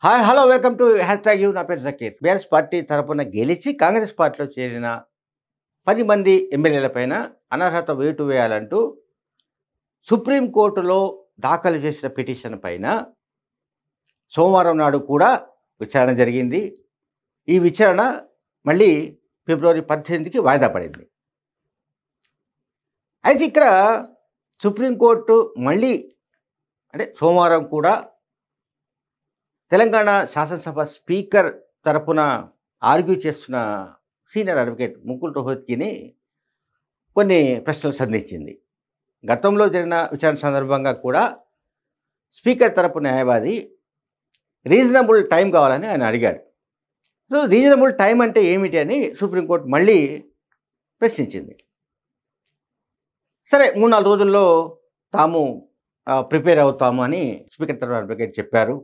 Hi hello welcome to hashtag you. నా పేరు Zakir. BRS party తరపున గెలిచి కాంగ్రెస్ పార్టీలో చేరిన 10 మంది ఎమ్మెల్యేలపైన అనర్హత వేటు వేయాలంటూ సుప్రీంకోర్టులో దాఖలు చేసిన పిటిషన్ పైన సోమవారం నాడు కూడా విచారణ జరిగింది. ఈ విచారణ మళ్ళీ ఫిబ్రవరి 18కి వాయిదా పడింది. అయితే ఇక్కడ సుప్రీంకోర్టు మళ్ళీ సోమవారం కూడా తెలంగాణ శాసనసభ స్పీకర్ తరపున ఆర్గ్యూ చేస్తున్న సీనియర్ అడ్వకేట్ ముకుల్ రోహత్గిని కొన్ని ప్రశ్నలు సంధించింది. గతంలో జరిగిన విచారణ సందర్భంగా కూడా స్పీకర్ తరపు న్యాయవాది రీజనబుల్ టైం కావాలని ఆయన అడిగాడు. సో రీజనబుల్ టైం అంటే ఏమిటి అని సుప్రీంకోర్టు మళ్ళీ ప్రశ్నించింది. సరే 3-4 రోజుల్లో తాము ప్రిపేర్ అవుతాము అని స్పీకర్ తరపున అడ్వకేట్ చెప్పారు.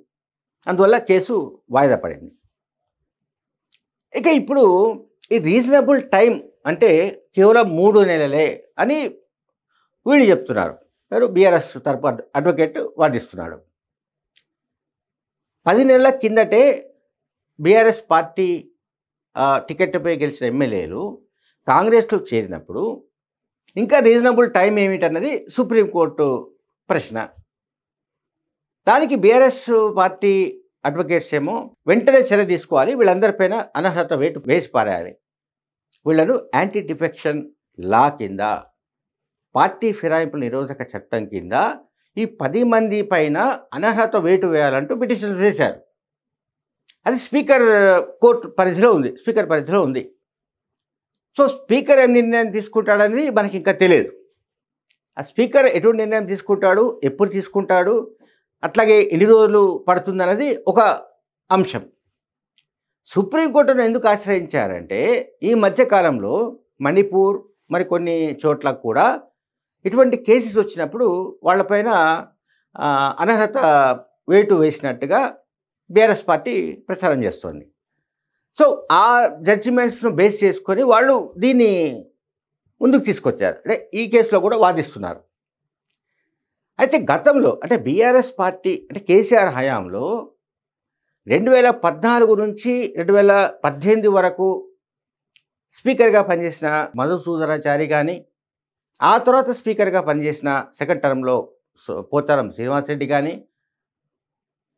అందువల్ల కేసు వాయిదా పడింది. ఇక ఇప్పుడు ఈ రీజనబుల్ టైం అంటే కేవలం 3 నెలలే అని వీళ్ళు చెప్తున్నారు. బీఆర్ఎస్ తరపు అడ్వకేట్ వాదిస్తున్నాడు. 10 నెలల కిందటే బీఆర్ఎస్ పార్టీ టికెట్పై గెలిచిన ఎమ్మెల్యేలు కాంగ్రెస్లో చేరినప్పుడు ఇంకా రీజనబుల్ టైం ఏమిటన్నది సుప్రీంకోర్టు ప్రశ్న. దానికి బీఆర్ఎస్ పార్టీ అడ్వకేట్స్ ఏమో వెంటనే చర్య తీసుకోవాలి, వీళ్ళందరిపైన అనర్హత వేటు వేసి పారేయాలి, వీళ్లను యాంటీ డిఫెక్షన్ లా కింద పార్టీ ఫిరాయింపుల నిరోధక చట్టం కింద ఈ 10 మంది పైన అనర్హత వేటు వేయాలంటూ పిటిషన్ వేశారు. అది స్పీకర్ కోర్టు పరిధిలో ఉంది, స్పీకర్ పరిధిలో ఉంది. సో స్పీకర్ ఏం నిర్ణయం తీసుకుంటాడనేది మనకి ఇంకా తెలియదు. ఆ స్పీకర్ ఎటువంటి నిర్ణయం తీసుకుంటాడు, ఎప్పుడు తీసుకుంటాడు, అట్లాగే ఎన్ని రోజులు పడుతుందన్నది ఒక అంశం. సుప్రీంకోర్టును ఎందుకు ఆశ్రయించారంటే ఈ మధ్యకాలంలో మణిపూర్ మరికొన్ని చోట్ల కూడా ఇటువంటి కేసెస్ వచ్చినప్పుడు వాళ్ళపైన అనర్హత వేటు వేసినట్టుగా బీఆర్ఎస్ పార్టీ ప్రచారం చేస్తోంది. సో ఆ జడ్జిమెంట్స్ను బేస్ చేసుకొని వాళ్ళు దీన్ని ముందుకు తీసుకొచ్చారు. ఈ కేసులో కూడా వాదిస్తున్నారు. అయితే గతంలో బీఆర్ఎస్ పార్టీ కేసీఆర్ హయాంలో 2014 నుంచి 2018 వరకు స్పీకర్గా పనిచేసిన మధుసూదనాచారి కానీ, ఆ తర్వాత స్పీకర్గా పనిచేసిన సెకండ్ టర్మ్లో పోచారం శ్రీనివాసరెడ్డి కానీ,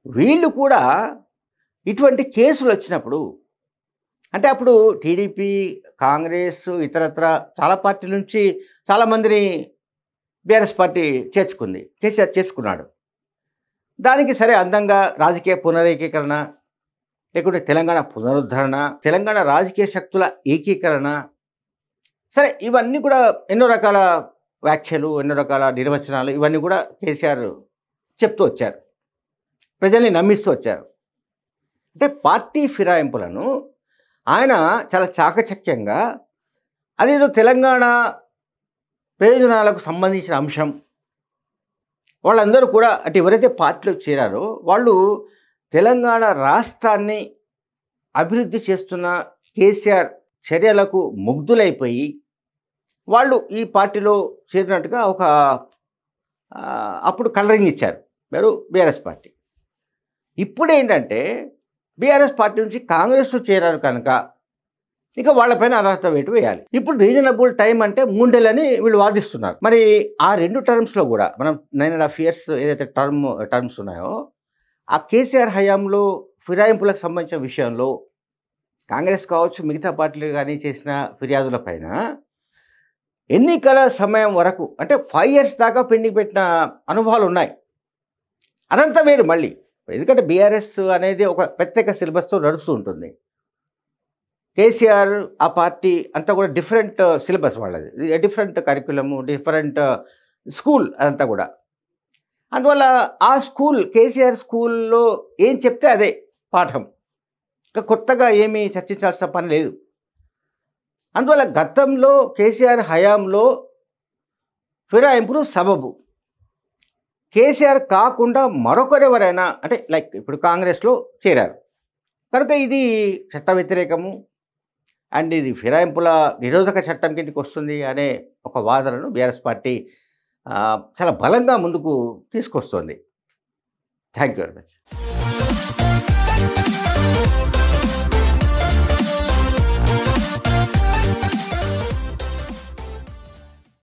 వీళ్ళు కూడా ఇటువంటి కేసులు వచ్చినప్పుడు అప్పుడు టీడీపీ, కాంగ్రెస్, ఇతరత్ర చాలా పార్టీల నుంచి చాలామందిని బీఆర్ఎస్ పార్టీ చేర్చుకుంది, కేసీఆర్ చేసుకున్నాడు. దానికి సరే అందంగా రాజకీయ పునరేకీకరణ, లేకుంటే తెలంగాణ పునరుద్ధరణ, తెలంగాణ రాజకీయ శక్తుల ఏకీకరణ, సరే ఇవన్నీ కూడా ఎన్నో రకాల వ్యాఖ్యలు, ఎన్నో రకాల నిర్వచనాలు ఇవన్నీ కూడా కేసీఆర్ చెప్తూ వచ్చారు, ప్రజల్ని నమ్మిస్తూ వచ్చారు. పార్టీ ఫిరాయింపులను ఆయన చాలా చాకచక్యంగా అదేదో తెలంగాణ ప్రయోజనాలకు సంబంధించిన అంశం, వాళ్ళందరూ కూడా ఎవరైతే పార్టీలో చేరారో వాళ్ళు తెలంగాణ రాష్ట్రాన్ని అభివృద్ధి చేస్తున్న కేసీఆర్ చర్యలకు ముగ్ధులైపోయి వాళ్ళు ఈ పార్టీలో చేరినట్టుగా ఒక అప్పుడు కలరింగ్ ఇచ్చారు బీఆర్ఎస్ పార్టీ. ఇప్పుడు ఏంటంటే బీఆర్ఎస్ పార్టీ నుంచి కాంగ్రెస్లో చేరారు కనుక ఇక వాళ్ళపైన అనర్హత వేటు వేయాలి. ఇప్పుడు రీజనబుల్ టైం అంటే 3 నెలలని వీళ్ళు వాదిస్తున్నారు. మరి ఆ 2 టర్మ్స్లో కూడా మనం 9.5 years ఏదైతే టర్మ్స్ ఉన్నాయో ఆ కేసీఆర్ హయాంలో ఫిరాయింపులకు సంబంధించిన విషయంలో కాంగ్రెస్ కావచ్చు, మిగతా పార్టీలు కానీ చేసిన ఫిర్యాదుల పైన ఎన్నికల సమయం వరకు 5 years దాకా పెండింగ్ పెట్టిన అనుభవాలు ఉన్నాయి. అదంతా వేరు మళ్ళీ, ఎందుకంటే బీఆర్ఎస్ అనేది ఒక ప్రత్యేక సిలబస్తో నడుస్తూ ఉంటుంది. కేసీఆర్ ఆ పార్టీ అంతా కూడా డిఫరెంట్ సిలబస్ వాళ్ళది, డిఫరెంట్ కరిక్యులము, డిఫరెంట్ స్కూల్ అదంతా కూడా. అందువల్ల ఆ స్కూల్ కేసీఆర్ స్కూల్లో ఏం చెప్తే అదే పాఠం, ఇంకా కొత్తగా ఏమీ చర్చించాల్సిన పని లేదు. అందువల్ల గతంలో కేసీఆర్ హయాంలో ఫిరాయింపులు సబబు, కేసీఆర్ కాకుండా మరొకరెవరైనా లైక్ ఇప్పుడు కాంగ్రెస్లో చేరారు కనుక ఇది చట్ట వ్యతిరేకము అండ్ ఇది ఫిరాయింపుల నిరోధక చట్టం కిందకి వస్తుంది అనే ఒక వాదనను బీఆర్ఎస్ పార్టీ చాలా బలంగా ముందుకు తీసుకొస్తుంది. Thank you very much.